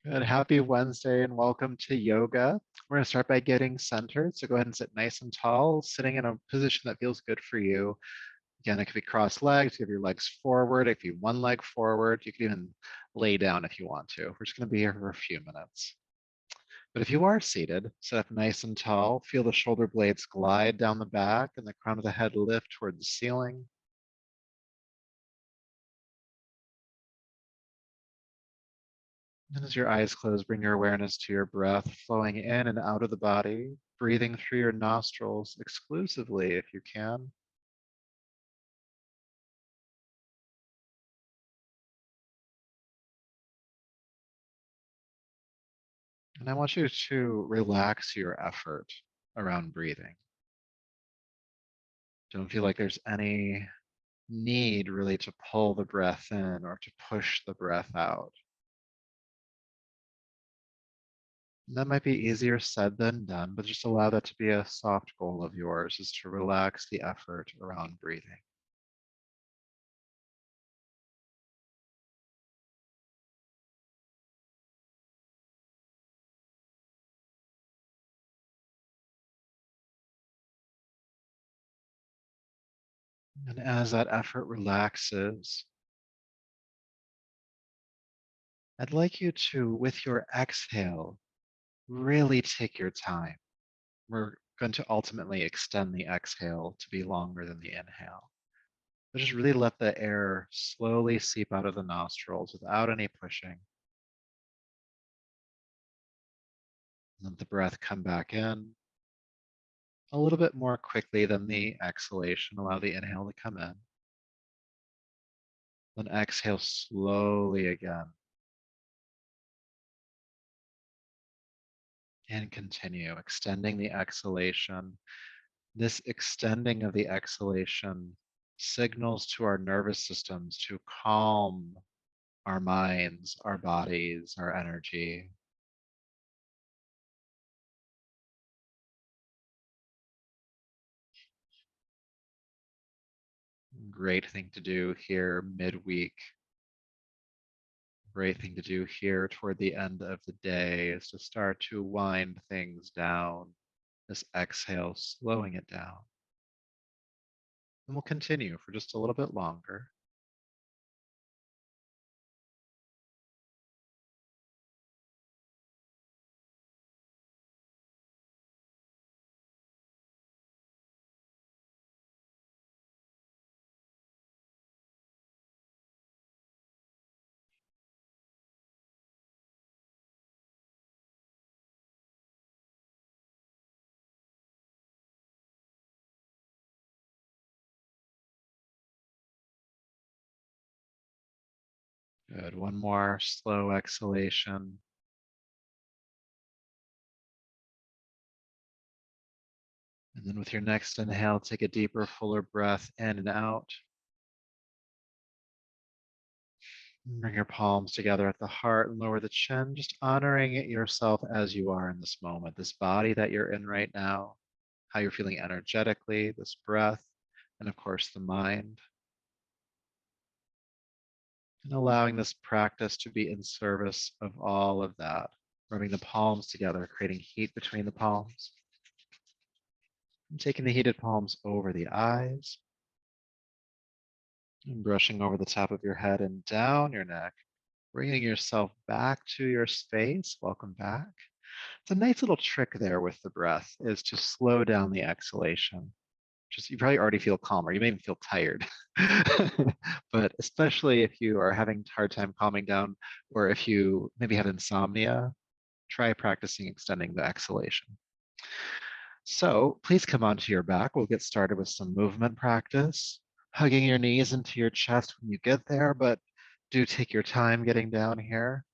Good. Happy Wednesday and welcome to yoga. We're going to start by getting centered. So go ahead and sit nice and tall, sitting in a position that feels good for you. Again, it could be crossed legs, you have your legs forward. If you one leg forward, you can even lay down if you want to. We're just going to be here for a few minutes. But if you are seated, sit up nice and tall. Feel the shoulder blades glide down the back and the crown of the head lift toward the ceiling. And as your eyes close, bring your awareness to your breath, flowing in and out of the body, breathing through your nostrils exclusively if you can. And I want you to relax your effort around breathing. Don't feel like there's any need really to pull the breath in or to push the breath out. And that might be easier said than done, but just allow that to be a soft goal of yours, is to relax the effort around breathing. And as that effort relaxes, I'd like you to, with your exhale, really take your time. We're going to ultimately extend the exhale to be longer than the inhale. But just really let the air slowly seep out of the nostrils without any pushing. Let the breath come back in a little bit more quickly than the exhalation. Allow the inhale to come in. Then exhale slowly again. And continue extending the exhalation. This extending of the exhalation signals to our nervous systems to calm our minds, our bodies, our energy. Great thing to do here midweek. Great thing to do here toward the end of the day is to start to wind things down. This exhale, slowing it down. And we'll continue for just a little bit longer. Good. One more slow exhalation. And then with your next inhale, take a deeper, fuller breath in and out. Bring your palms together at the heart and lower the chin, just honoring yourself as you are in this moment, this body that you're in right now, how you're feeling energetically, this breath, and of course the mind. And allowing this practice to be in service of all of that. Rubbing the palms together, creating heat between the palms. And taking the heated palms over the eyes. And brushing over the top of your head and down your neck. Bringing yourself back to your space. Welcome back. It's a nice little trick there with the breath is to slow down the exhalation. Just you probably already feel calmer. You may even feel tired. But especially if you are having a hard time calming down, or if you maybe have insomnia, try practicing extending the exhalation. So please come onto your back. We'll get started with some movement practice. Hugging your knees into your chest when you get there, but do take your time getting down here.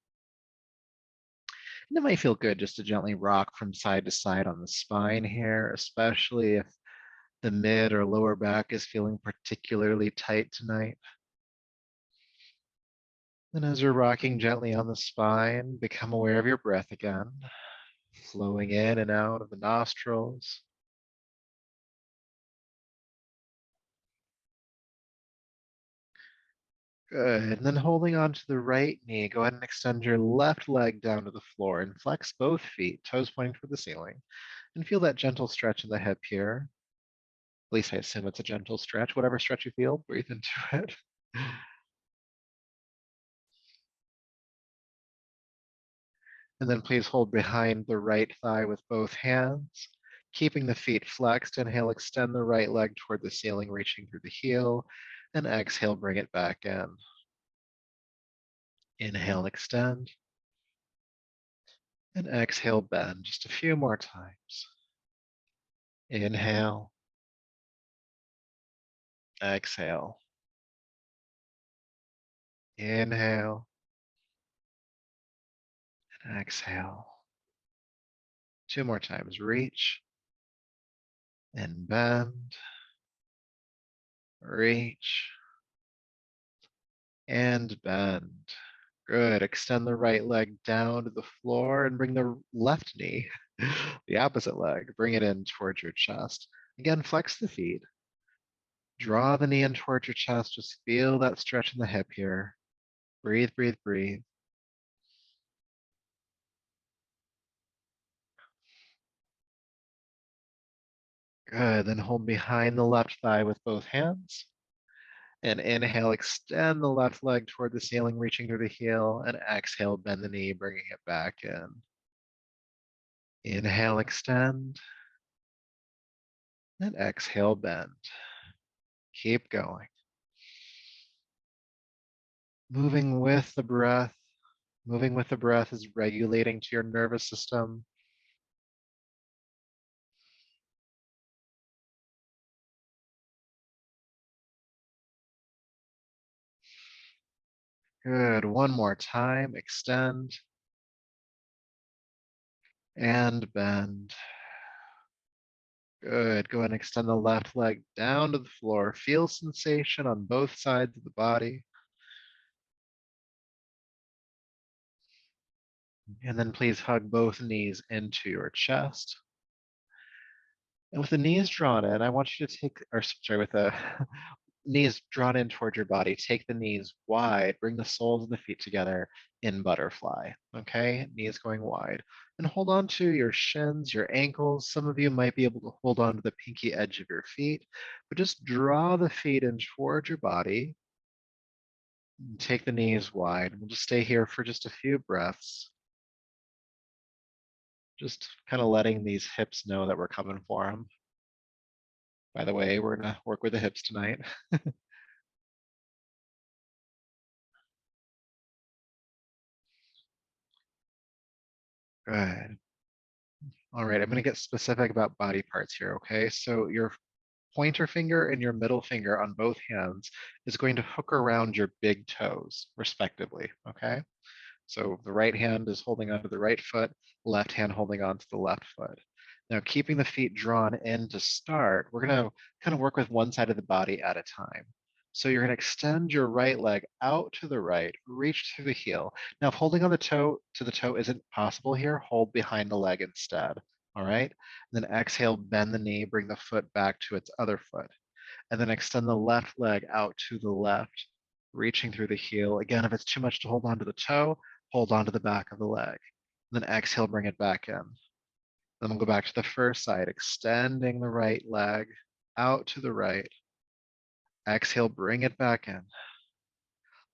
And it might feel good just to gently rock from side to side on the spine here, especially if the mid or lower back is feeling particularly tight tonight. And as you're rocking gently on the spine, become aware of your breath again, flowing in and out of the nostrils. Good. And then holding on to the right knee, go ahead and extend your left leg down to the floor and flex both feet, toes pointing toward the ceiling. And feel that gentle stretch in the hip here. At least I assume it's a gentle stretch. Whatever stretch you feel, breathe into it. And then please hold behind the right thigh with both hands, keeping the feet flexed. Inhale, extend the right leg toward the ceiling, reaching through the heel. And exhale, bring it back in. Inhale, extend. And exhale, bend. Just a few more times. Inhale, exhale. Inhale and exhale. Two more times. Reach and bend. Reach and bend. Good. Extend the right leg down to the floor and bring the left knee, the opposite leg, bring it in towards your chest. Again, flex the feet. Draw the knee in towards your chest. Just feel that stretch in the hip here. Breathe, breathe, breathe. Good. Then hold behind the left thigh with both hands. And inhale, extend the left leg toward the ceiling, reaching through the heel. And exhale, bend the knee, bringing it back in. Inhale, extend. And exhale, bend. Keep going. Moving with the breath. Moving with the breath is regulating to your nervous system. Good. One more time. Extend and bend. Good. Go ahead and extend the left leg down to the floor. Feel sensation on both sides of the body. And then please hug both knees into your chest. And with the knees drawn in, I want you to take, or sorry, with the knees drawn in toward your body, take the knees wide, bring the soles of the feet together in butterfly. Okay, knees going wide. And hold on to your shins, your ankles. Some of you might be able to hold on to the pinky edge of your feet, but just draw the feet in toward your body. Take the knees wide. We'll just stay here for just a few breaths. Just kind of letting these hips know that we're coming for them. By the way, we're going to work with the hips tonight. Good. All right, I'm going to get specific about body parts here, okay? So your pointer finger and your middle finger on both hands is going to hook around your big toes, respectively, okay? So the right hand is holding onto the right foot, left hand holding onto the left foot. Now, keeping the feet drawn in to start, we're going to kind of work with one side of the body at a time. So you're going to extend your right leg out to the right, reach through the heel. Now, if holding on the toe to the toe isn't possible here, hold behind the leg instead. All right. And then exhale, bend the knee, bring the foot back to its other foot. And then extend the left leg out to the left, reaching through the heel. Again, if it's too much to hold on to the toe, hold on to the back of the leg. And then exhale, bring it back in. Then we'll go back to the first side, extending the right leg out to the right. Exhale, bring it back in.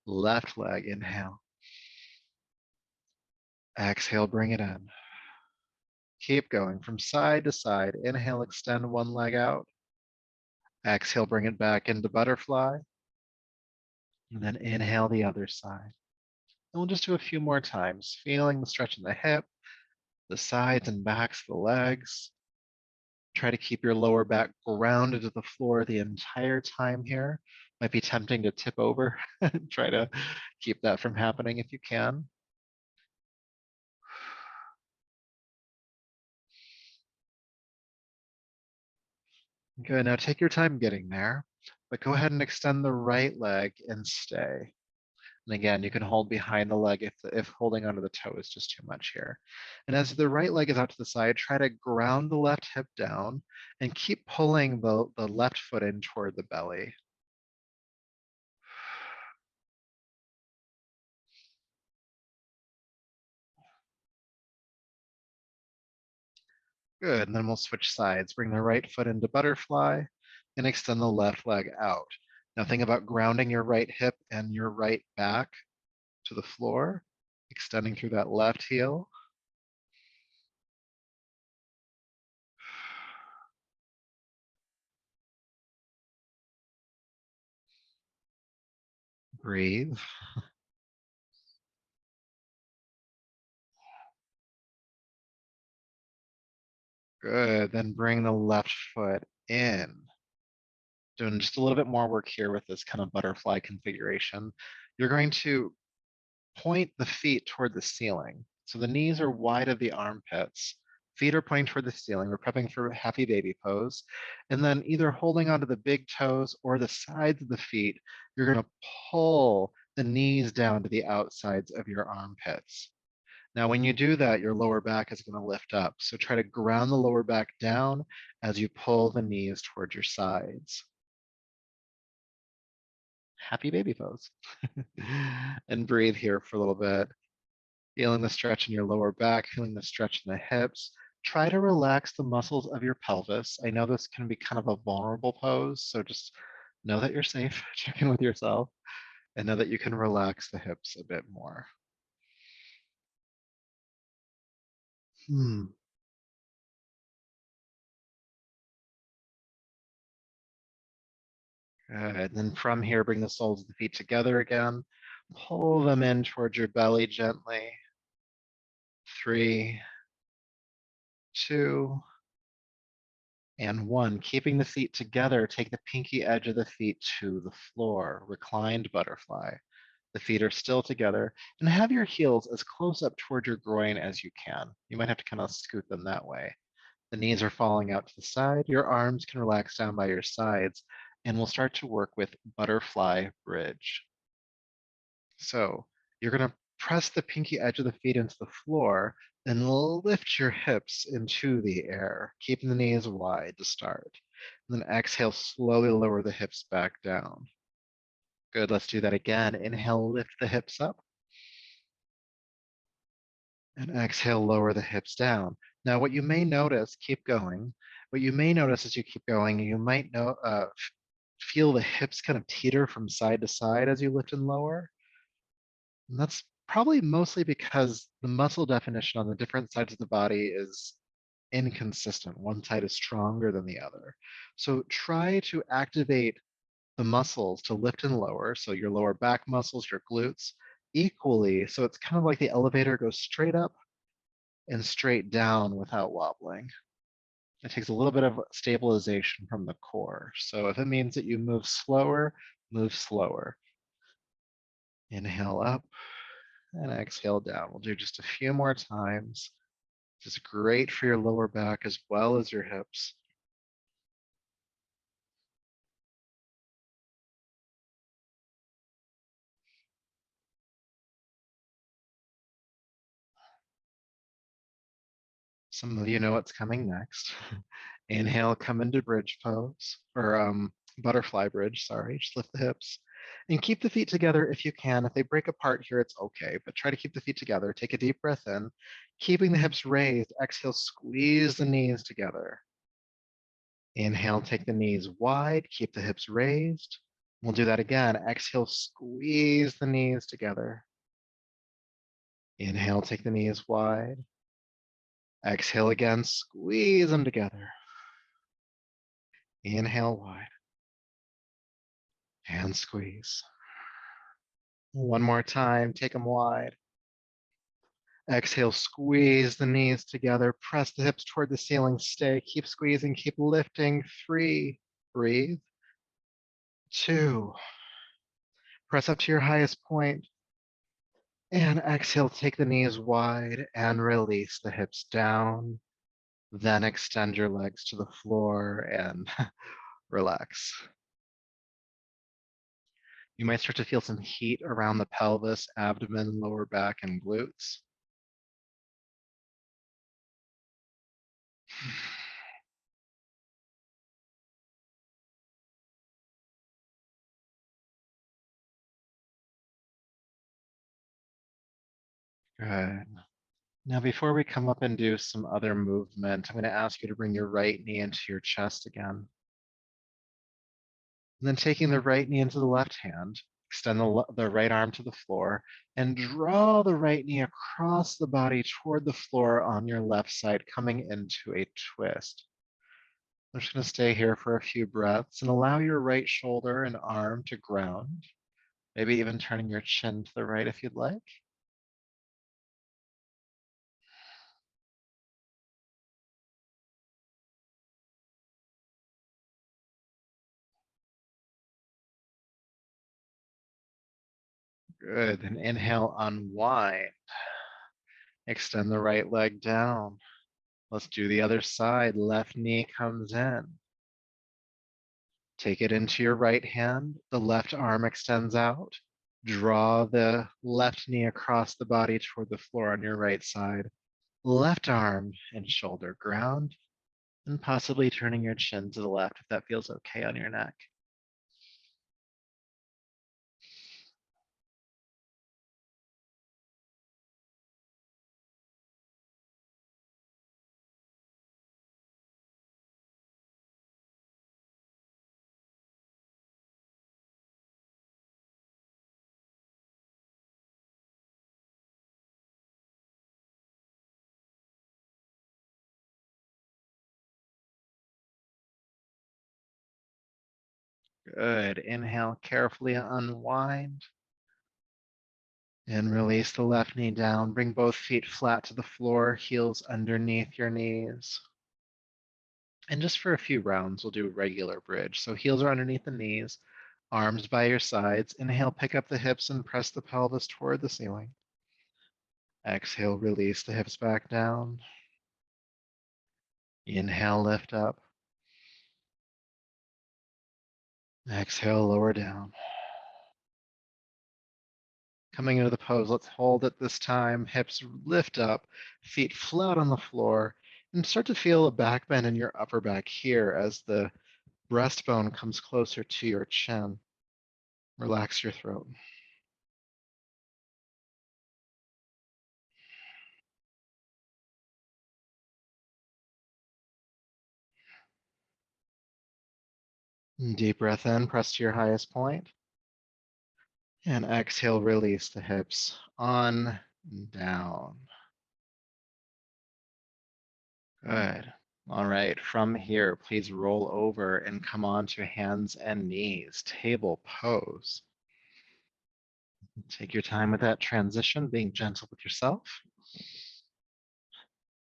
Left leg, inhale. Exhale, bring it in. Keep going from side to side. Inhale, extend one leg out. Exhale, bring it back into butterfly. And then inhale the other side. And we'll just do a few more times, feeling the stretch in the hip, the sides and backs of the legs. Try to keep your lower back grounded to the floor the entire time here. Might be tempting to tip over. Try to keep that from happening if you can. Good. Now take your time getting there, but go ahead and extend the right leg and stay. And again, you can hold behind the leg if holding onto the toe is just too much here. And as the right leg is out to the side, try to ground the left hip down and keep pulling the left foot in toward the belly. Good. And then we'll switch sides. Bring the right foot into butterfly and extend the left leg out. Now think about grounding your right hip and your right back to the floor, extending through that left heel. Breathe. Good. Then bring the left foot in. Doing just a little bit more work here with this kind of butterfly configuration. You're going to point the feet toward the ceiling. So the knees are wide of the armpits. Feet are pointing toward the ceiling. We're prepping for happy baby pose. And then either holding onto the big toes or the sides of the feet, you're going to pull the knees down to the outsides of your armpits. Now, when you do that, your lower back is going to lift up. So try to ground the lower back down as you pull the knees towards your sides. Happy baby pose. And breathe here for a little bit. Feeling the stretch in your lower back, feeling the stretch in the hips. Try to relax the muscles of your pelvis. I know this can be kind of a vulnerable pose, so just know that you're safe. Check in with yourself and know that you can relax the hips a bit more. Hmm. Good. And then from here, bring the soles of the feet together again. Pull them in towards your belly gently. 3, 2, and 1. Keeping the feet together, take the pinky edge of the feet to the floor. Reclined butterfly. The feet are still together, and have your heels as close up toward your groin as you can. You might have to kind of scoot them that way. The knees are falling out to the side. Your arms can relax down by your sides, and we'll start to work with butterfly bridge. So you're going to press the pinky edge of the feet into the floor and lift your hips into the air, keeping the knees wide to start. And then exhale, slowly lower the hips back down. Good, let's do that again. Inhale, lift the hips up. And exhale, lower the hips down. Now, what you may notice, keep going. What you may notice as you keep going, you might feel the hips kind of teeter from side to side as you lift and lower. And that's probably mostly because the muscle definition on the different sides of the body is inconsistent. One side is stronger than the other. So try to activate the muscles to lift and lower. So your lower back muscles, your glutes, equally. So it's kind of like the elevator goes straight up and straight down without wobbling. It takes a little bit of stabilization from the core. So if it means that you move slower, move slower. Inhale up and exhale down. We'll do just a few more times. This is great for your lower back as well as your hips. Some of you know what's coming next. Inhale, come into bridge pose, or butterfly bridge, sorry, just lift the hips. And keep the feet together if you can. If they break apart here, it's okay, but try to keep the feet together. Take a deep breath in, keeping the hips raised. Exhale, squeeze the knees together. Inhale, take the knees wide, keep the hips raised. We'll do that again. Exhale, squeeze the knees together. Inhale, take the knees wide. Exhale again, squeeze them together. Inhale wide and squeeze. One more time, take them wide. Exhale, squeeze the knees together, press the hips toward the ceiling, stay, keep squeezing, keep lifting. 3, breathe. 2, press up to your highest point. And exhale, take the knees wide and release the hips down. Then extend your legs to the floor and relax. You might start to feel some heat around the pelvis, abdomen, lower back, and glutes. Good. Now, before we come up and do some other movement, I'm going to ask you to bring your right knee into your chest again. And then taking the right knee into the left hand, extend the right arm to the floor and draw the right knee across the body toward the floor on your left side, coming into a twist. I'm just going to stay here for a few breaths and allow your right shoulder and arm to ground, maybe even turning your chin to the right if you'd like. Good. And inhale, unwind. Extend the right leg down. Let's do the other side. Left knee comes in. Take it into your right hand. The left arm extends out. Draw the left knee across the body toward the floor on your right side. Left arm and shoulder ground, and possibly turning your chin to the left if that feels okay on your neck. Good. Inhale, carefully unwind. And release the left knee down. Bring both feet flat to the floor, heels underneath your knees. And just for a few rounds, we'll do regular bridge. So heels are underneath the knees, arms by your sides. Inhale, pick up the hips and press the pelvis toward the ceiling. Exhale, release the hips back down. Inhale, lift up. Exhale, lower down. Coming into the pose, let's hold it this time. Hips lift up, feet flat on the floor, and start to feel a back bend in your upper back here as the breastbone comes closer to your chin. Relax your throat. Deep breath in, press to your highest point. And exhale, release the hips on and down. Good. All right, from here, please roll over and come on to hands and knees, table pose. Take your time with that transition, being gentle with yourself.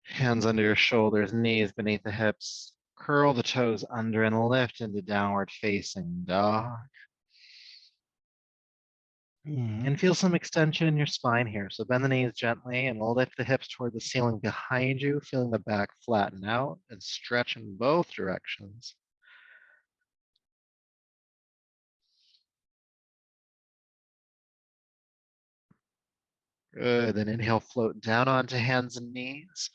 Hands under your shoulders, knees beneath the hips. Curl the toes under and lift into downward facing dog. And feel some extension in your spine here. So bend the knees gently and lift the hips toward the ceiling behind you, feeling the back flatten out and stretch in both directions. Good. Then inhale, float down onto hands and knees.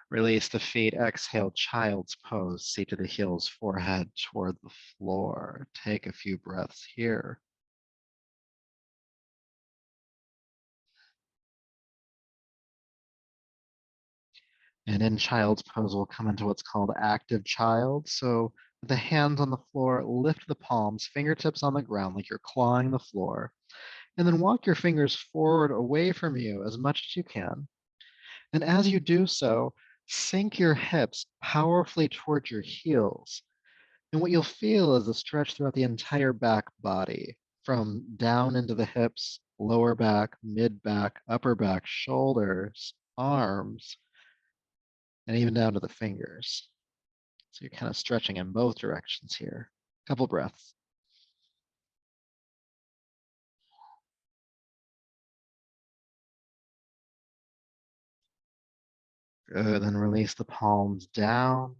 Release the feet. Exhale, child's pose. Seat to the heels, forehead toward the floor. Take a few breaths here. And in child's pose, we'll come into what's called active child. So with the hands on the floor, lift the palms, fingertips on the ground like you're clawing the floor. And then walk your fingers forward away from you as much as you can. And as you do so, sink your hips powerfully towards your heels. And what you'll feel is a stretch throughout the entire back body, from down into the hips, lower back, mid back, upper back, shoulders, arms, and even down to the fingers. So you're kind of stretching in both directions here. Couple breaths. Good. Then release the palms down.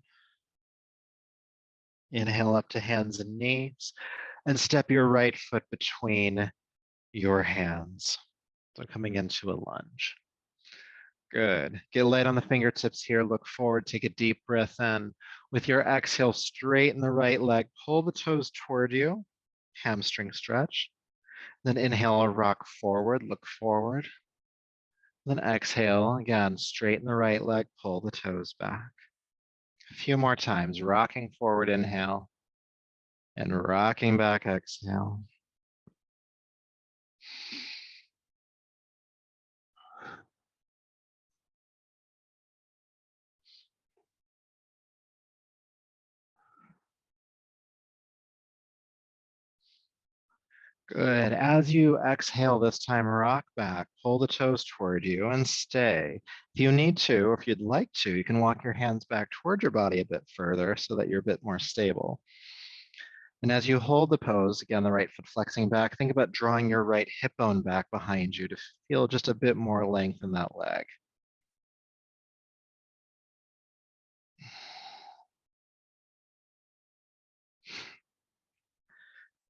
Inhale up to hands and knees, and step your right foot between your hands. So coming into a lunge. Good. Get light on the fingertips here. Look forward. Take a deep breath in. With your exhale, straighten the right leg. Pull the toes toward you. Hamstring stretch. Then inhale, rock forward. Look forward. Then exhale, again, straighten the right leg, pull the toes back. A few more times, rocking forward, inhale, and rocking back, exhale. Good. As you exhale this time, rock back, pull the toes toward you and stay. If you need to, or if you'd like to, you can walk your hands back toward your body a bit further so that you're a bit more stable. And as you hold the pose, again, the right foot flexing back, think about drawing your right hip bone back behind you to feel just a bit more length in that leg.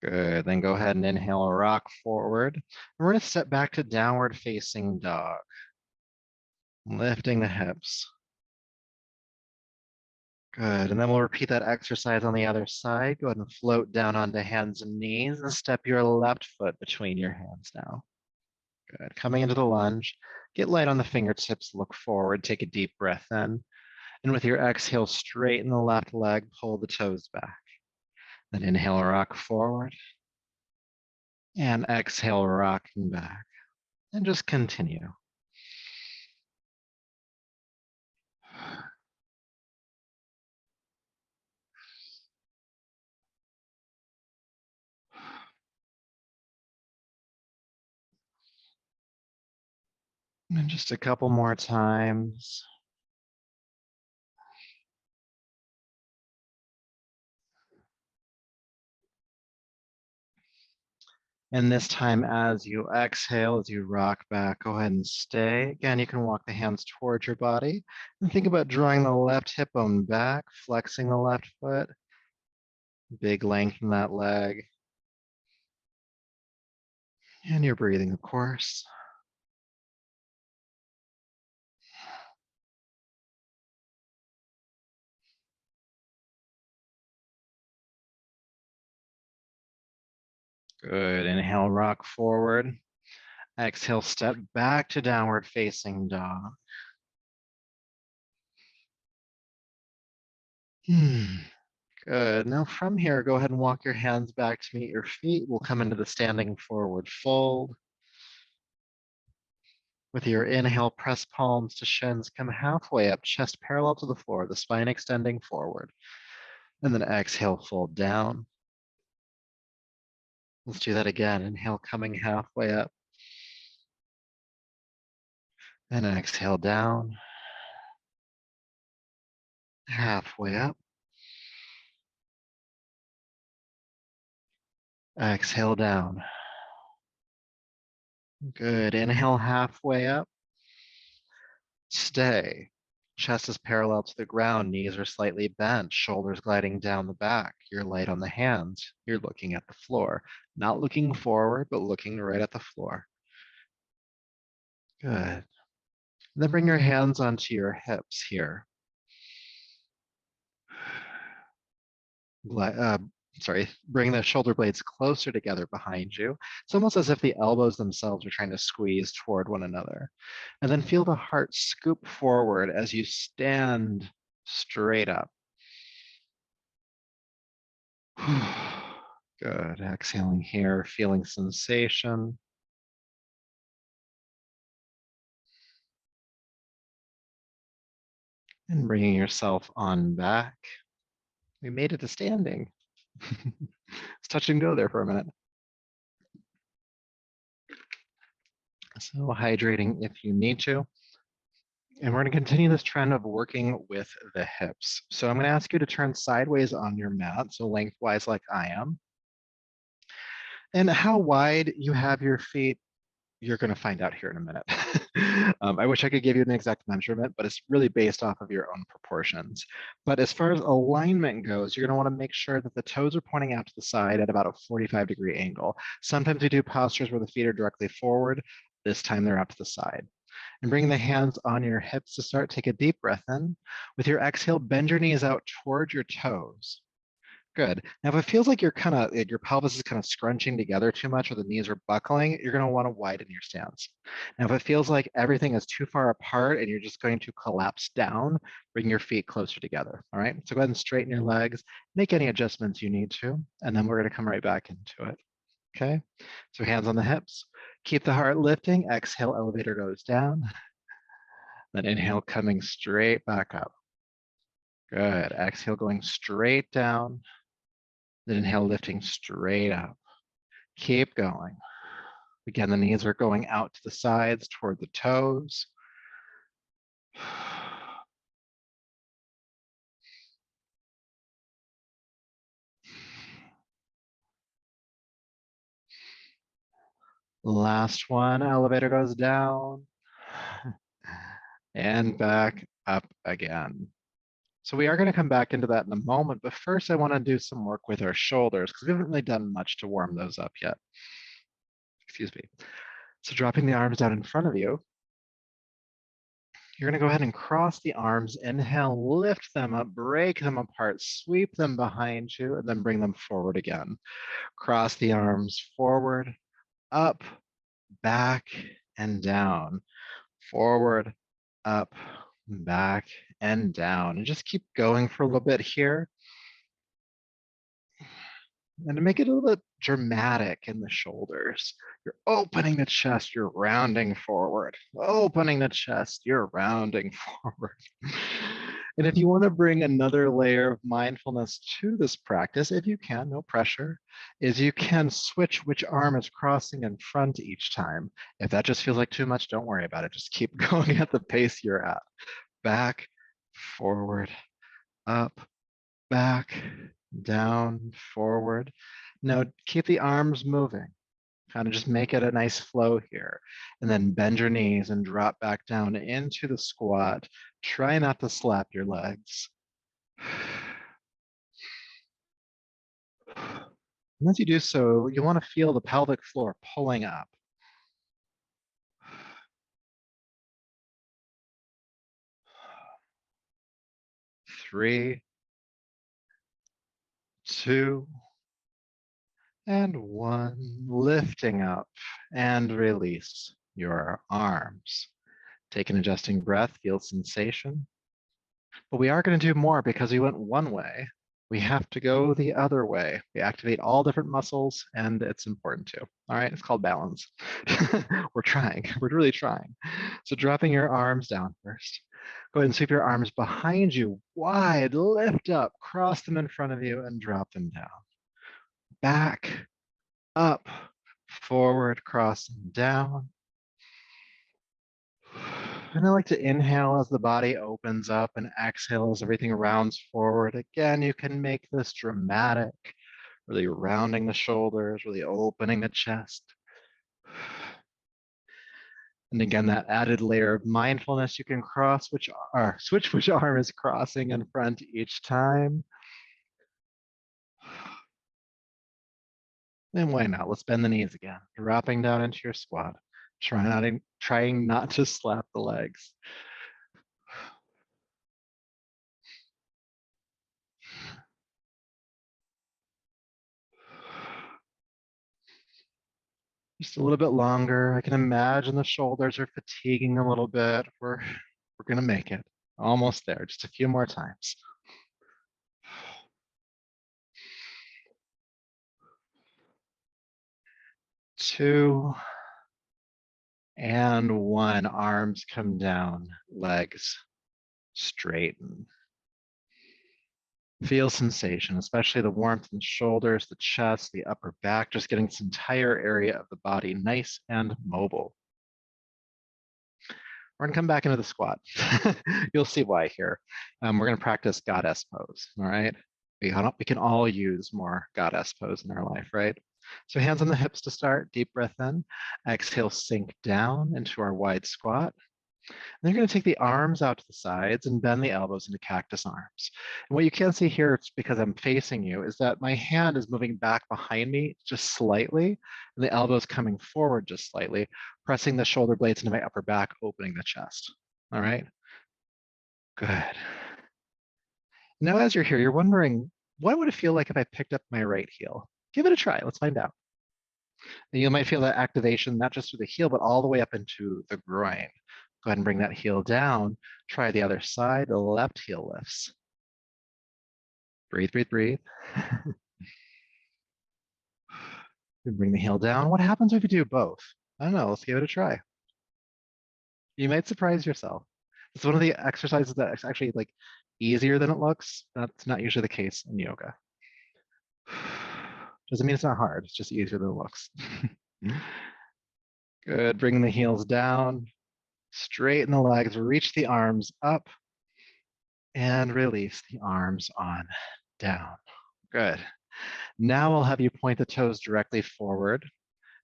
Good. Then go ahead and inhale, rock forward. And we're going to step back to downward facing dog, lifting the hips. Good. And then we'll repeat that exercise on the other side. Go ahead and float down onto hands and knees and step your left foot between your hands now. Good. Coming into the lunge, get light on the fingertips, look forward, take a deep breath in. And with your exhale, straighten the left leg, pull the toes back. Then inhale, rock forward. And exhale, rocking back. And just continue. And just a couple more times. And this time, as you exhale, as you rock back, go ahead and stay. Again, you can walk the hands towards your body and think about drawing the left hip bone back, flexing the left foot, big length in that leg. And you're breathing, of course. Good. Inhale, rock forward. Exhale, step back to downward facing dog. Good. Now from here, go ahead and walk your hands back to meet your feet. We'll come into the standing forward fold. With your inhale, press palms to shins, come halfway up, chest parallel to the floor, the spine extending forward. And then exhale, fold down. Let's do that again. Inhale, coming halfway up. And exhale down. Halfway up. Exhale down. Good. Inhale, halfway up. Stay. Chest is parallel to the ground, knees are slightly bent, shoulders gliding down the back. You're light on the hands. You're looking at the floor. Not looking forward, but looking right at the floor. Good. Then bring your hands onto your hips here. Uh, bring the shoulder blades closer together behind you. It's almost as if the elbows themselves are trying to squeeze toward one another. And then feel the heart scoop forward as you stand straight up. Good. Exhaling here, feeling sensation. And bringing yourself on back. We made it to standing. Let's touch and go there for a minute. So hydrating if you need to. And we're going to continue this trend of working with the hips. So I'm going to ask you to turn sideways on your mat, so lengthwise like I am. And how wide you have your feet, you're going to find out here in a minute. I wish I could give you an exact measurement, but it's really based off of your own proportions. But as far as alignment goes, you're going to want to make sure that the toes are pointing out to the side at about a 45-degree angle. Sometimes we do postures where the feet are directly forward. This time they're out to the side. And bring the hands on your hips to start. Take a deep breath in. With your exhale, bend your knees out toward your toes. Good. Now, if it feels like your pelvis is kind of scrunching together too much or the knees are buckling, you're going to want to widen your stance. Now, if it feels like everything is too far apart and you're just going to collapse down, bring your feet closer together. All right. So go ahead and straighten your legs, make any adjustments you need to, and then we're going to come right back into it. Okay. So hands on the hips. Keep the heart lifting. Exhale, elevator goes down. Then inhale, coming straight back up. Good. Exhale, going straight down. Then inhale, lifting straight up. Keep going. Again, the knees are going out to the sides toward the toes. Last one, elevator goes down and back up again. So we are going to come back into that in a moment, but first I want to do some work with our shoulders because we haven't really done much to warm those up yet. Excuse me. So dropping the arms down in front of you, you're going to go ahead and cross the arms. Inhale, lift them up, break them apart, sweep them behind you, and then bring them forward again. Cross the arms forward, up, back, and down. Forward, up, back, and down. And just keep going for a little bit here. And to make it a little bit dramatic in the shoulders, you're opening the chest, you're rounding forward. Opening the chest, you're rounding forward. And if you want to bring another layer of mindfulness to this practice, if you can, no pressure, is you can switch which arm is crossing in front each time. If that just feels like too much, don't worry about it. Just keep going at the pace you're at. Back, forward, up, back, down, forward. Now keep the arms moving. Kind of just make it a nice flow here. And then bend your knees and drop back down into the squat. Try not to slap your legs. And as you do so, you want to feel the pelvic floor pulling up. 3, 2, and 1. Lifting up and release your arms. Take an adjusting breath, feel sensation. But we are going to do more because we went one way. We have to go the other way. We activate all different muscles, and it's important too. All right, it's called balance. We're trying. We're really trying. So dropping your arms down first. Go ahead and sweep your arms behind you, wide, lift up, cross them in front of you, and drop them down. Back, up, forward, cross them down. And I like to inhale as the body opens up and exhale as everything rounds forward. Again, you can make this dramatic, really rounding the shoulders, really opening the chest. And again, that added layer of mindfulness, you can switch which arm is crossing in front each time. And why not? Let's bend the knees again, dropping down into your squat. Trying not to slap the legs. Just a little bit longer. I can imagine the shoulders are fatiguing a little bit. We're gonna make it. Almost there. Just a few more times. 2 and 1. Arms come down, legs straighten. Feel sensation, especially the warmth in the shoulders, the chest, the upper back, just getting this entire area of the body nice and mobile. We're gonna come back into the squat. You'll see why here. We're gonna practice goddess pose, all right? We can all use more goddess pose in our life, right? So hands on the hips to start, deep breath in. Exhale, sink down into our wide squat. And you're going to take the arms out to the sides and bend the elbows into cactus arms. And what you can see here, it's because I'm facing you, is that my hand is moving back behind me just slightly, and the elbows coming forward just slightly, pressing the shoulder blades into my upper back, opening the chest. All right? Good. Now, as you're here, you're wondering, What would it feel like if I picked up my right heel? Give it a try. Let's find out. And you might feel that activation, not just through the heel, but all the way up into the groin. Go ahead and bring that heel down. Try the other side. The left heel lifts. Breathe, breathe, breathe. Bring the heel down. What happens if you do both? I don't know. Let's give it a try. You might surprise yourself. It's one of the exercises that's actually like easier than it looks. That's not usually the case in yoga. Doesn't mean it's not hard. It's just easier than it looks. Good. Bring the heels down. Straighten the legs. Reach the arms up. And release the arms on down. Good. Now I'll have you point the toes directly forward.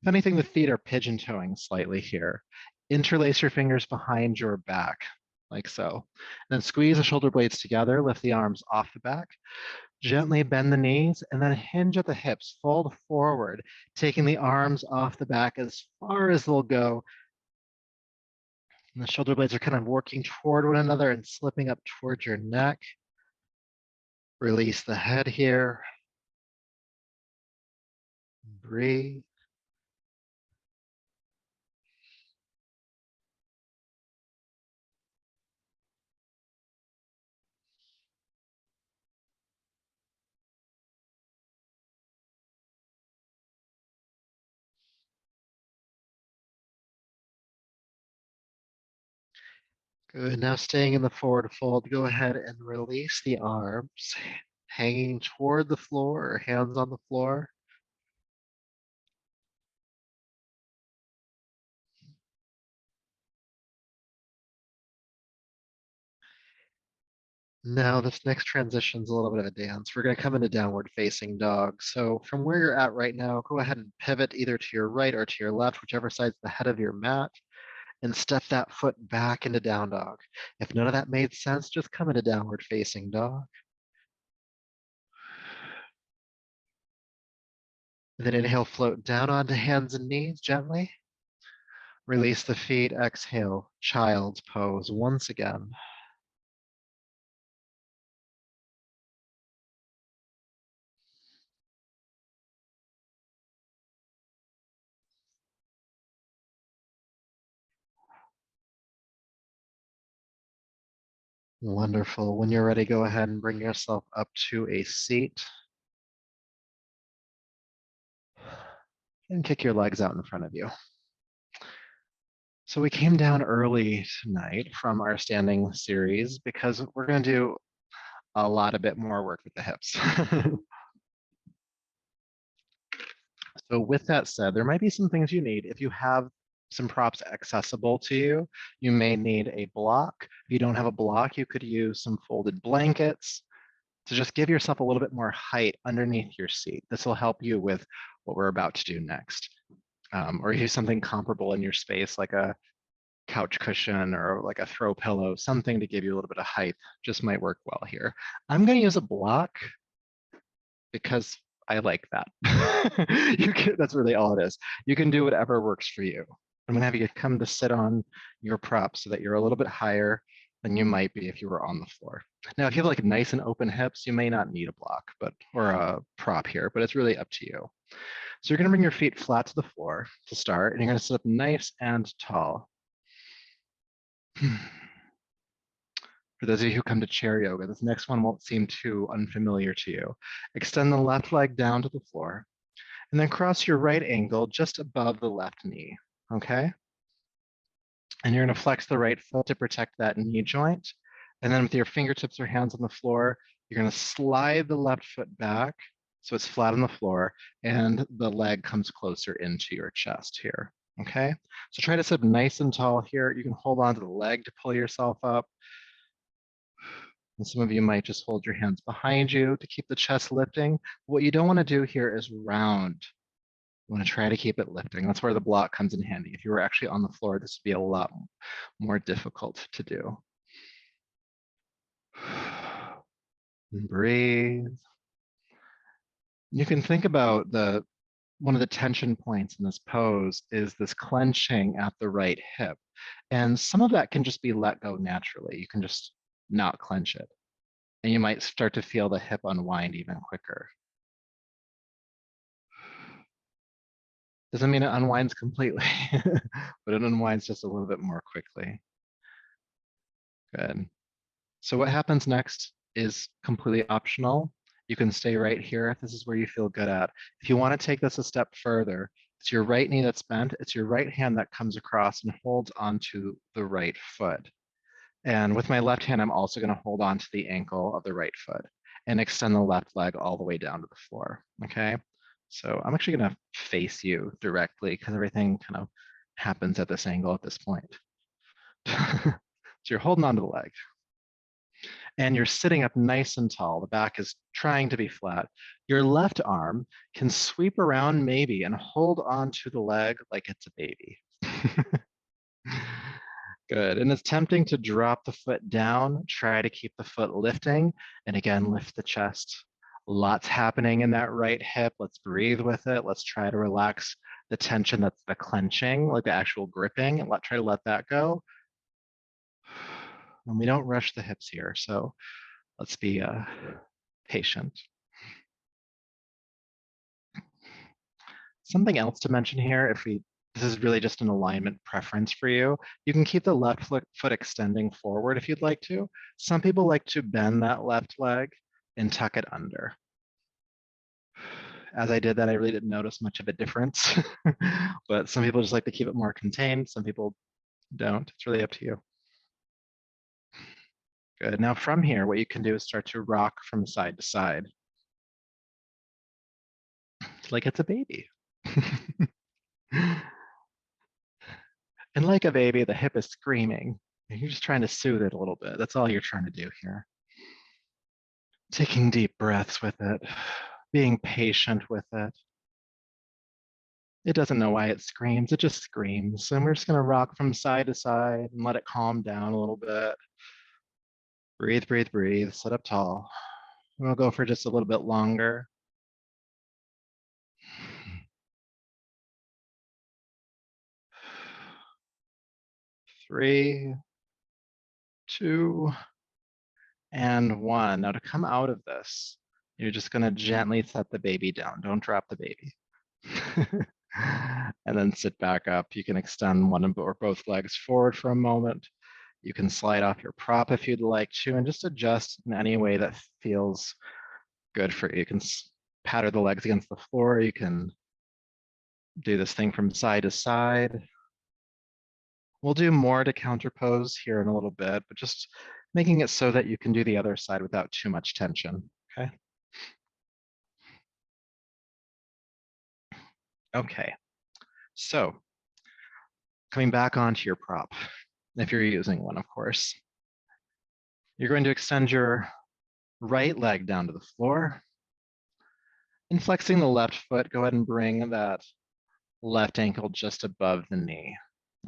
If anything, the feet are pigeon toeing slightly here. Interlace your fingers behind your back, like so. Then squeeze the shoulder blades together, lift the arms off the back. Gently bend the knees and then hinge at the hips, fold forward, taking the arms off the back as far as they'll go. And the shoulder blades are kind of working toward one another and slipping up towards your neck. Release the head here. Breathe. Good. Now staying in the forward fold, go ahead and release the arms, hanging toward the floor or hands on the floor. Now this next transition is a little bit of a dance. We're going to come into downward facing dog. So from where you're at right now, go ahead and pivot either to your right or to your left, whichever side's the head of your mat, and step that foot back into down dog. If none of that made sense, just come into downward facing dog. And then inhale, float down onto hands and knees gently. Release the feet, exhale, child's pose once again. Wonderful. When you're ready, go ahead and bring yourself up to a seat. And kick your legs out in front of you. So we came down early tonight from our standing series because we're going to do a bit more work with the hips. So with that said, there might be some things you need. If you have some props accessible to you, you may need a block. If you don't have a block, you could use some folded blankets to just give yourself a little bit more height underneath your seat. This will help you with what we're about to do next. Or use something comparable in your space, like a couch cushion or like a throw pillow, something to give you a little bit of height just might work well here. I'm going to use a block because I like that. That's really all it is. You can do whatever works for you. I'm going to have you come to sit on your prop so that you're a little bit higher than you might be if you were on the floor. Now, if you have like nice and open hips, you may not need a block, or a prop here, but it's really up to you. So you're going to bring your feet flat to the floor to start, and you're going to sit up nice and tall. For those of you who come to chair yoga, this next one won't seem too unfamiliar to you. Extend the left leg down to the floor, and then cross your right ankle just above the left knee, okay? And you're gonna flex the right foot to protect that knee joint. And then with your fingertips or hands on the floor, you're gonna slide the left foot back so it's flat on the floor, and the leg comes closer into your chest here, okay? So try to sit nice and tall here. You can hold on to the leg to pull yourself up. And some of you might just hold your hands behind you to keep the chest lifting. What you don't want to do here is round. You want to try to keep it lifting. That's where the block comes in handy. If you were actually on the floor, this would be a lot more difficult to do. And breathe. You can think about one of the tension points in this pose is this clenching at the right hip. And some of that can just be let go naturally. You can just not clench it. And you might start to feel the hip unwind even quicker. Doesn't mean it unwinds completely, but it unwinds just a little bit more quickly. Good. So what happens next is completely optional. You can stay right here if this is where you feel good at. If you want to take this a step further, it's your right knee that's bent. It's your right hand that comes across and holds onto the right foot. And with my left hand, I'm also going to hold on to the ankle of the right foot and extend the left leg all the way down to the floor. Okay. So I'm actually going to face you directly because everything kind of happens at this angle at this point. So you're holding onto the leg and you're sitting up nice and tall. The back is trying to be flat. Your left arm can sweep around maybe and hold onto the leg like it's a baby. Good. And it's tempting to drop the foot down, try to keep the foot lifting, and again, lift the chest. Lots happening in that right hip. Let's breathe with it. Let's try to relax the tension that's the clenching, like the actual gripping, and try to let that go. And we don't rush the hips here, so let's be patient. Something else to mention here, this is really just an alignment preference for you. You can keep the left foot extending forward if you'd like to. Some people like to bend that left leg and tuck it under. As I did that, I really didn't notice much of a difference, but some people just like to keep it more contained. Some people don't. It's really up to you. Good. Now from here, what you can do is start to rock from side to side. Like it's a baby. And like a baby, the hip is screaming. You're just trying to soothe it a little bit. That's all you're trying to do here. Taking deep breaths with it, being patient with it. It doesn't know why it screams, it just screams. And we're just gonna rock from side to side and let it calm down a little bit. Breathe, breathe, breathe, sit up tall. And we'll go for just a little bit longer. 3, 2, and 1. Now to come out of this, you're just gonna gently set the baby down. Don't drop the baby. And then sit back up. You can extend one or both legs forward for a moment. You can slide off your prop if you'd like to, and just adjust in any way that feels good for you. You can patter the legs against the floor. You can do this thing from side to side. We'll do more to counterpose here in a little bit, but just making it so that you can do the other side without too much tension, okay? Okay, so coming back onto your prop, if you're using one, of course, you're going to extend your right leg down to the floor. And flexing the left foot, go ahead and bring that left ankle just above the knee.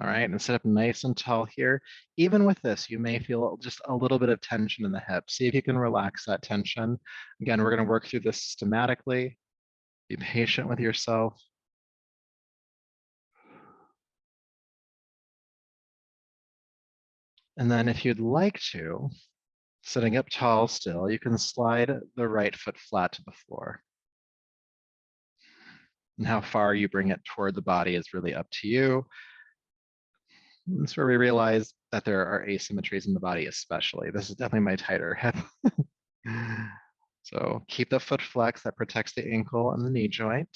All right, and sit up nice and tall here. Even with this, you may feel just a little bit of tension in the hip. See if you can relax that tension. Again, we're gonna work through this systematically. Be patient with yourself. And then if you'd like to, sitting up tall still, you can slide the right foot flat to the floor. And how far you bring it toward the body is really up to you. That's where we realize that there are asymmetries in the body, especially. This is definitely my tighter hip. So keep the foot flex, that protects the ankle and the knee joint.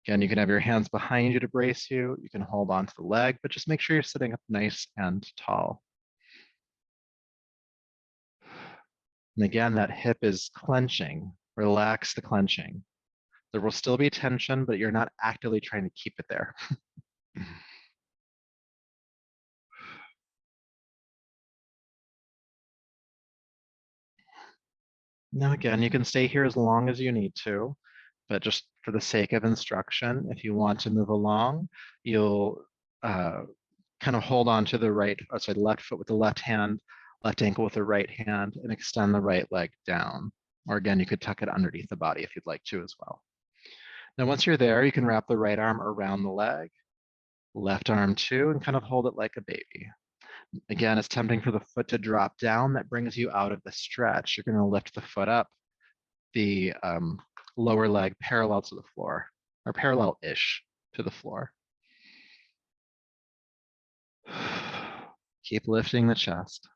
Again, you can have your hands behind you to brace you. You can hold onto the leg, but just make sure you're sitting up nice and tall. And again, that hip is clenching. Relax the clenching. There will still be tension, but you're not actively trying to keep it there. Now, again, you can stay here as long as you need to, but just for the sake of instruction, if you want to move along, you'll kind of hold on to the left foot with the left hand, left ankle with the right hand, and extend the right leg down. Or again, you could tuck it underneath the body if you'd like to as well. Now, once you're there, you can wrap the right arm around the leg, left arm too, and kind of hold it like a baby. Again, it's tempting for the foot to drop down. That brings you out of the stretch. You're going to lift the foot up, the lower leg parallel to the floor, or parallel-ish to the floor. Keep lifting the chest.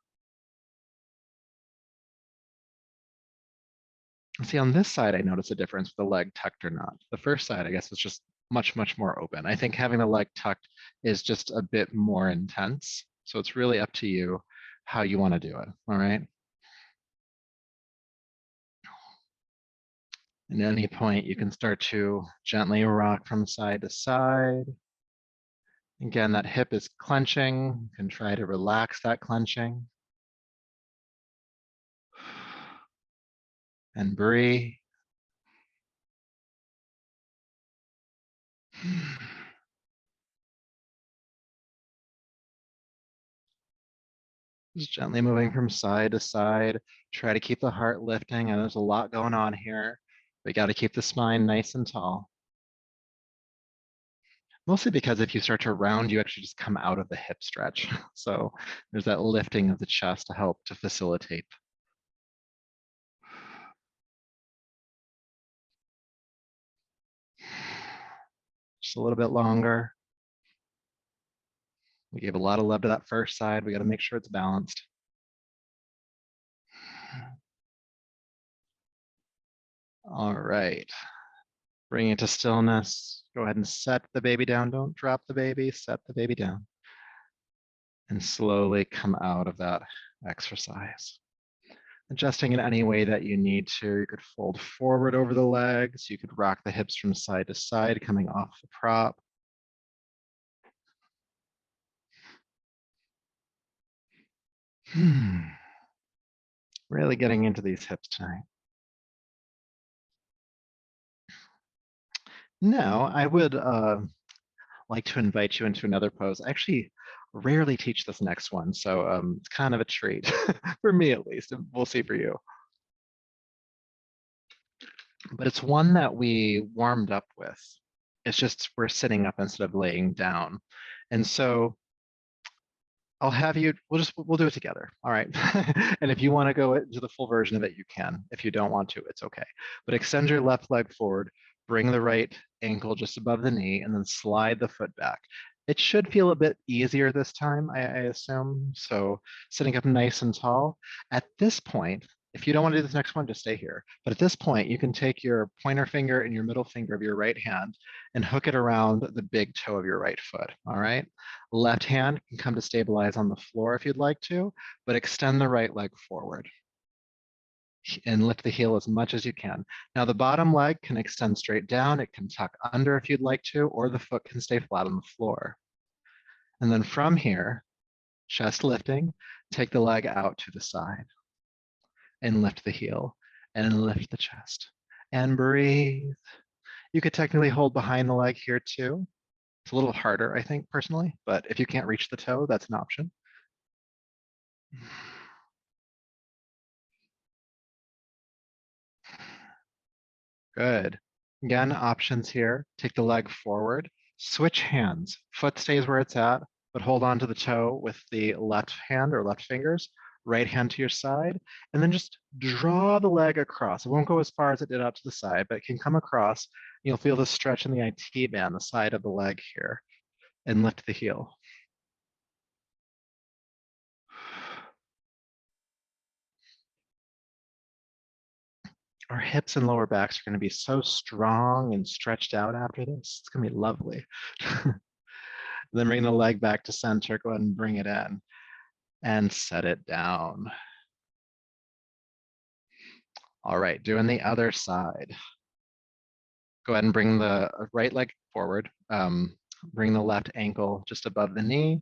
See, on this side, I notice a difference with the leg tucked or not. The first side, I guess, was just much, much more open. I think having the leg tucked is just a bit more intense. So it's really up to you how you want to do it, all right? And at any point, you can start to gently rock from side to side. Again, that hip is clenching. You can try to relax that clenching. And breathe. Just gently moving from side to side. Try to keep the heart lifting. And there's a lot going on here. We got to keep the spine nice and tall. Mostly because if you start to round, you actually just come out of the hip stretch. So there's that lifting of the chest to help to facilitate. Just a little bit longer. We gave a lot of love to that first side. We got to make sure it's balanced. All right. Bring it to stillness. Go ahead and set the baby down. Don't drop the baby. Set the baby down. And slowly come out of that exercise. Adjusting in any way that you need to. You could fold forward over the legs. You could rock the hips from side to side, coming off the prop. Really getting into these hips tonight. Now, I would like to invite you into another pose. I actually rarely teach this next one, so it's kind of a treat, for me at least, and we'll see for you. But it's one that we warmed up with. It's just we're sitting up instead of laying down. And so I'll have you, we'll do it together. All right. And if you want to go into the full version of it, you can. If you don't want to, it's okay. But extend your left leg forward, bring the right ankle just above the knee, and then slide the foot back. It should feel a bit easier this time, I assume. So sitting up nice and tall. At this point, if you don't want to do this next one, just stay here. But at this point, you can take your pointer finger and your middle finger of your right hand and hook it around the big toe of your right foot. All right. Left hand can come to stabilize on the floor if you'd like to, but extend the right leg forward and lift the heel as much as you can. Now the bottom leg can extend straight down. It can tuck under if you'd like to, or the foot can stay flat on the floor. And then from here, chest lifting, take the leg out to the side and lift the heel and lift the chest and breathe. You could technically hold behind the leg here too. It's a little harder, I think, personally, but if you can't reach the toe, that's an option. Good. Again, options here. Take the leg forward, switch hands. Foot stays where it's at, but hold on to the toe with the left hand or left fingers, right hand to your side, and then just draw the leg across. It won't go as far as it did out to the side, but it can come across. You'll feel the stretch in the IT band, the side of the leg here, and lift the heel. Our hips and lower backs are going to be so strong and stretched out after this. It's going to be lovely. Then bring the leg back to center. Go ahead and bring it in and set it down. All right, doing the other side. Go ahead and bring the right leg forward. Bring the left ankle just above the knee.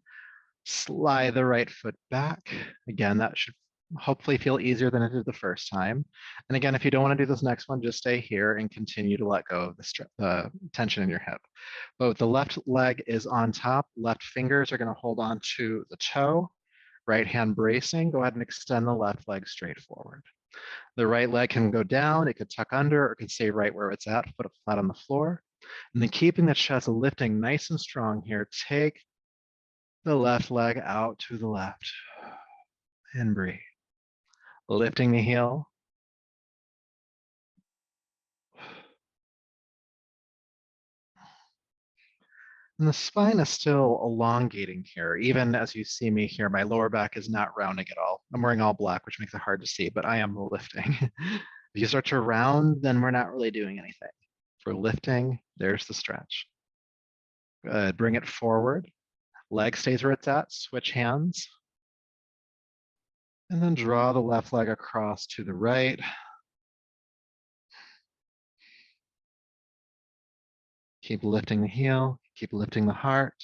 Slide the right foot back. Again, that should hopefully feel easier than it did the first time. And again, if you don't want to do this next one, just stay here and continue to let go of the tension in your hip. But the left leg is on top. Left fingers are going to hold on to the toe. Right hand bracing. Go ahead and extend the left leg straight forward. The right leg can go down. It could tuck under or it could stay right where it's at, foot flat on the floor. And then keeping the chest lifting nice and strong here, take The left leg out to the left. And breathe. Lifting the heel. And the spine is still elongating here. Even as you see me here, my lower back is not rounding at all. I'm wearing all black, which makes it hard to see, but I am lifting. If you start to round, then we're not really doing anything. For lifting, there's the stretch. Good. Bring it forward. Leg stays where it's at. Switch hands. And then draw the left leg across to the right. Keep lifting the heel. Keep lifting the heart.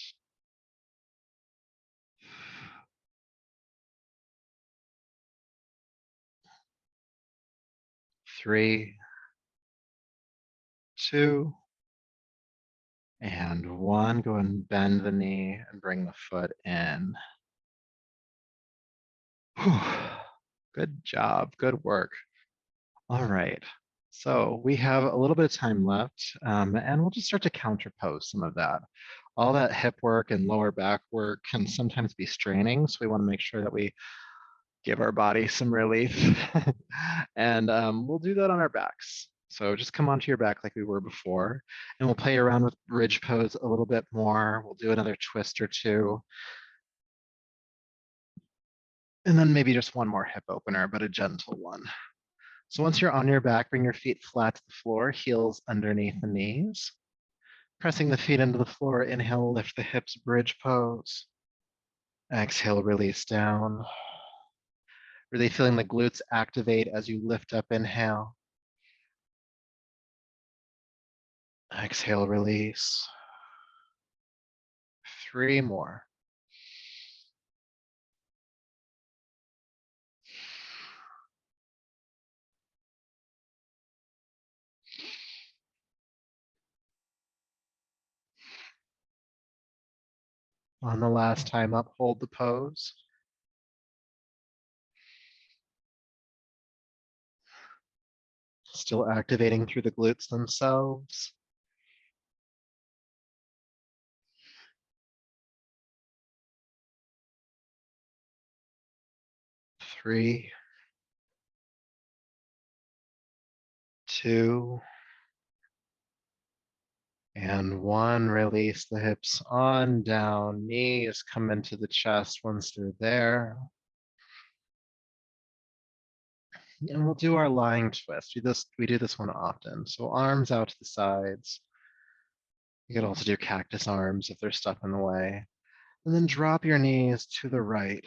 3, 2, and 1. Go and bend the knee and bring the foot in. Whew. Good job. Good work. All right. So we have a little bit of time left, and we'll just start to counterpose some of that. All that hip work and lower back work can sometimes be straining, so we want to make sure that we give our body some relief. And we'll do that on our backs. So just come onto your back like we were before, and we'll play around with bridge pose a little bit more. We'll do another twist or two. And then maybe just one more hip opener, but a gentle one. So once you're on your back, bring your feet flat to the floor, heels underneath the knees. Pressing the feet into the floor, inhale, lift the hips, bridge pose. Exhale, release down. Really feeling the glutes activate as you lift up, inhale. Exhale, release. 3 more. On the last time up, hold the pose. Still activating through the glutes themselves. 3, 2, and 1. Release the hips on down. Knees come into the chest once they're there. And we'll do our lying twist. We do this one often. So arms out to the sides. You could also do cactus arms if they're stuck in the way. And then drop your knees to the right.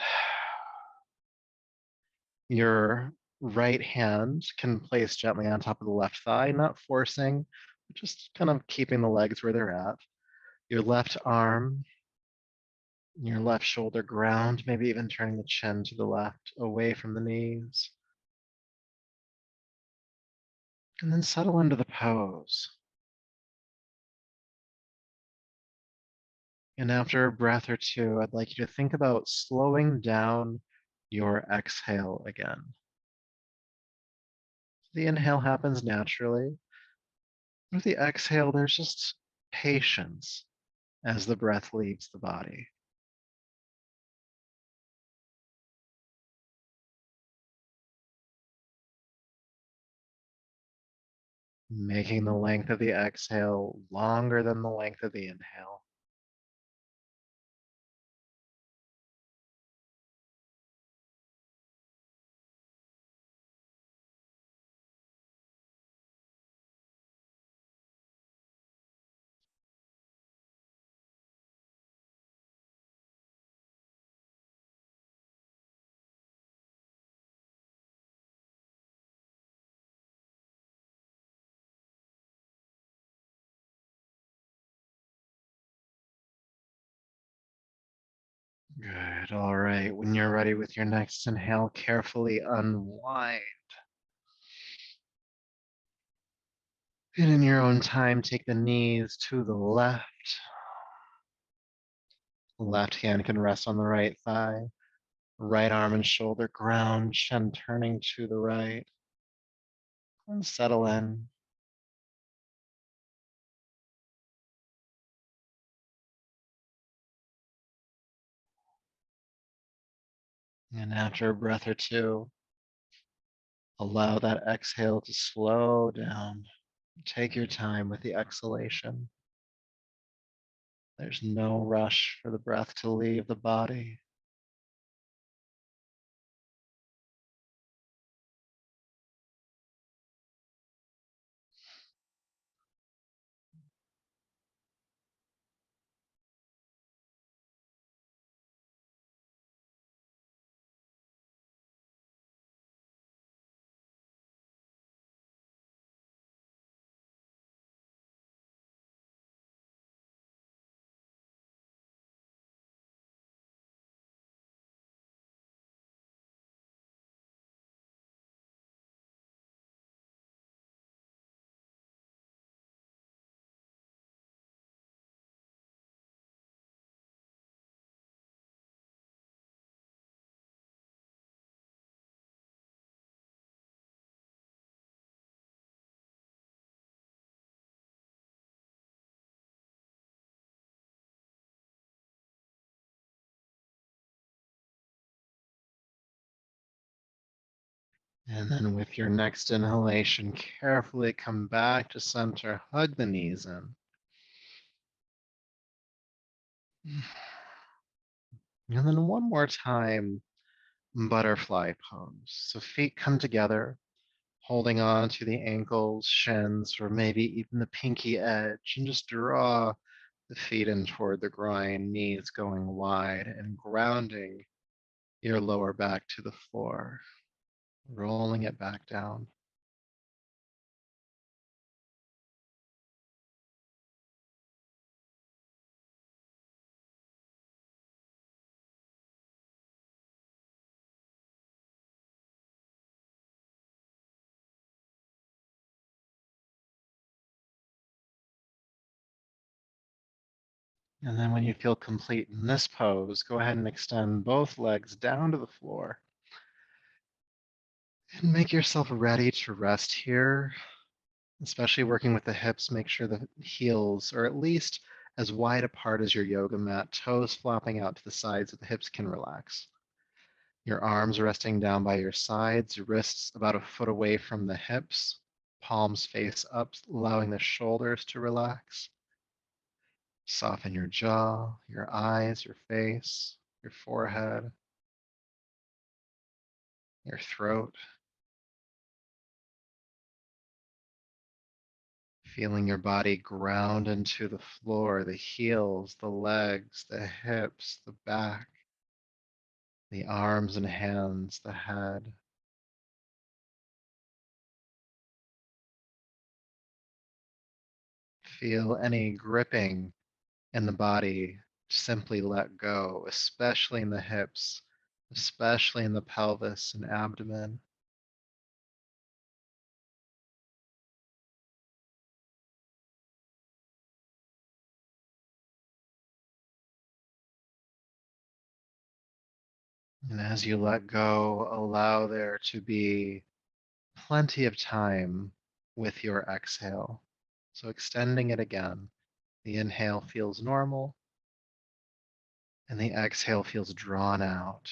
Your right hand can place gently on top of the left thigh, not forcing, but just kind of keeping the legs where they're at. Your left arm, your left shoulder ground, maybe even turning the chin to the left, away from the knees. And then settle into the pose. And after a breath or two, I'd like you to think about slowing down your exhale again. The inhale happens naturally. With the exhale, there's just patience as the breath leaves the body. Making the length of the exhale longer than the length of the inhale. Good. All right. When you're ready with your next inhale, carefully unwind. And in your own time, take the knees to the left. Left hand can rest on the right thigh. Right arm and shoulder ground, chin turning to the right. And settle in. And after a breath or two, allow that exhale to slow down. Take your time with the exhalation. There's no rush for the breath to leave the body. And then with your next inhalation, carefully come back to center, hug the knees in. And then one more time, butterfly pose. So feet come together, holding on to the ankles, shins, or maybe even the pinky edge, and just draw the feet in toward the groin, knees going wide and grounding your lower back to the floor, rolling it back down. And then when you feel complete in this pose, go ahead and extend both legs down to the floor and make yourself ready to rest here, especially working with the hips. Make sure the heels are at least as wide apart as your yoga mat, toes flopping out to the sides so the hips can relax. Your arms resting down by your sides, wrists about a foot away from the hips, palms face up, allowing the shoulders to relax. Soften your jaw, your eyes, your face, your forehead, your throat, feeling your body ground into the floor, the heels, the legs, the hips, the back, the arms and hands, the head. Feel any gripping in the body. Simply let go, especially in the hips, especially in the pelvis and abdomen. And as you let go, allow there to be plenty of time with your exhale. So extending it again. The inhale feels normal and the exhale feels drawn out.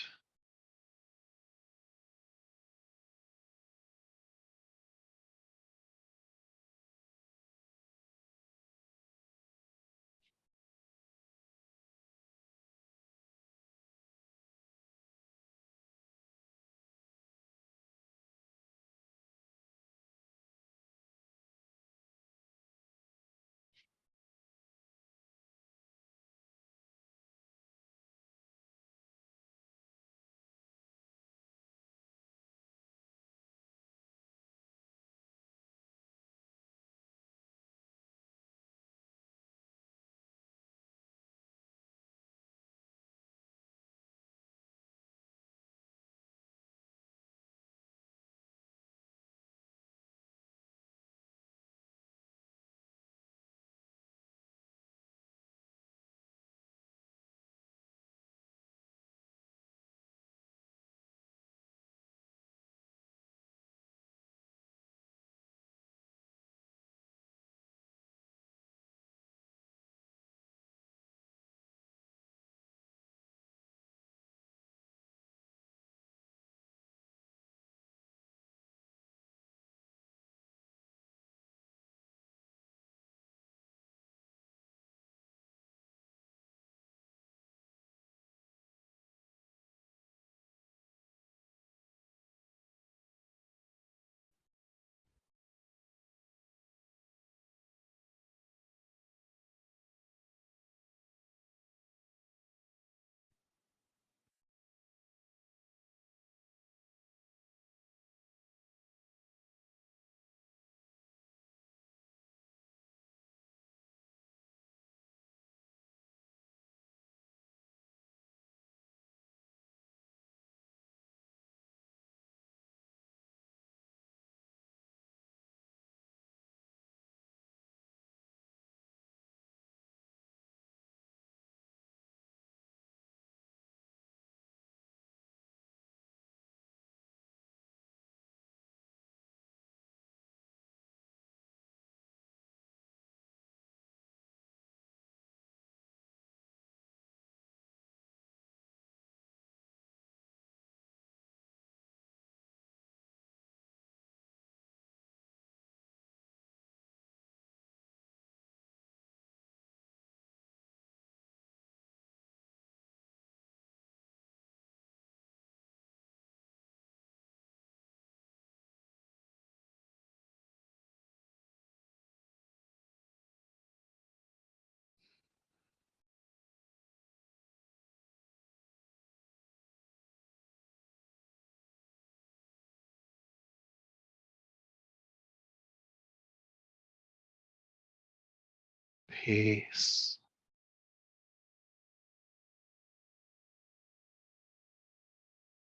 peace,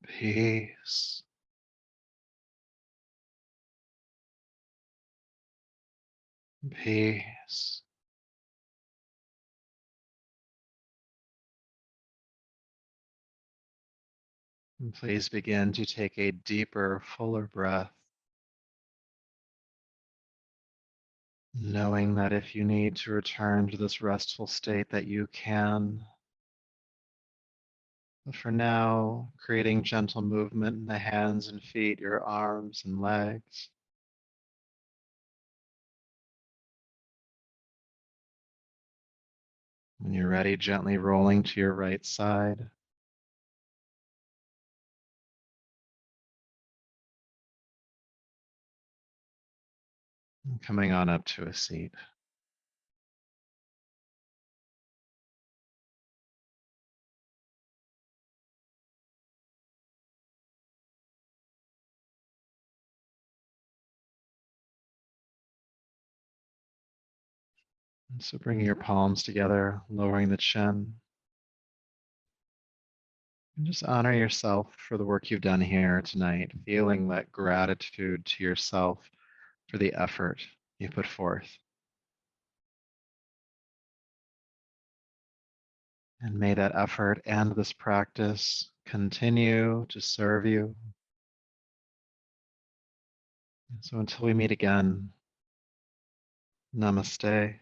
peace, peace. And please begin to take a deeper, fuller breath, knowing that if you need to return to this restful state that you can. But for now, creating gentle movement in the hands and feet, your arms and legs. When you're ready, gently rolling to your right side. And coming on up to a seat. And so bringing your palms together, lowering the chin. And just honor yourself for the work you've done here tonight, feeling that gratitude to yourself for the effort you put forth. And may that effort and this practice continue to serve you. So until we meet again, namaste.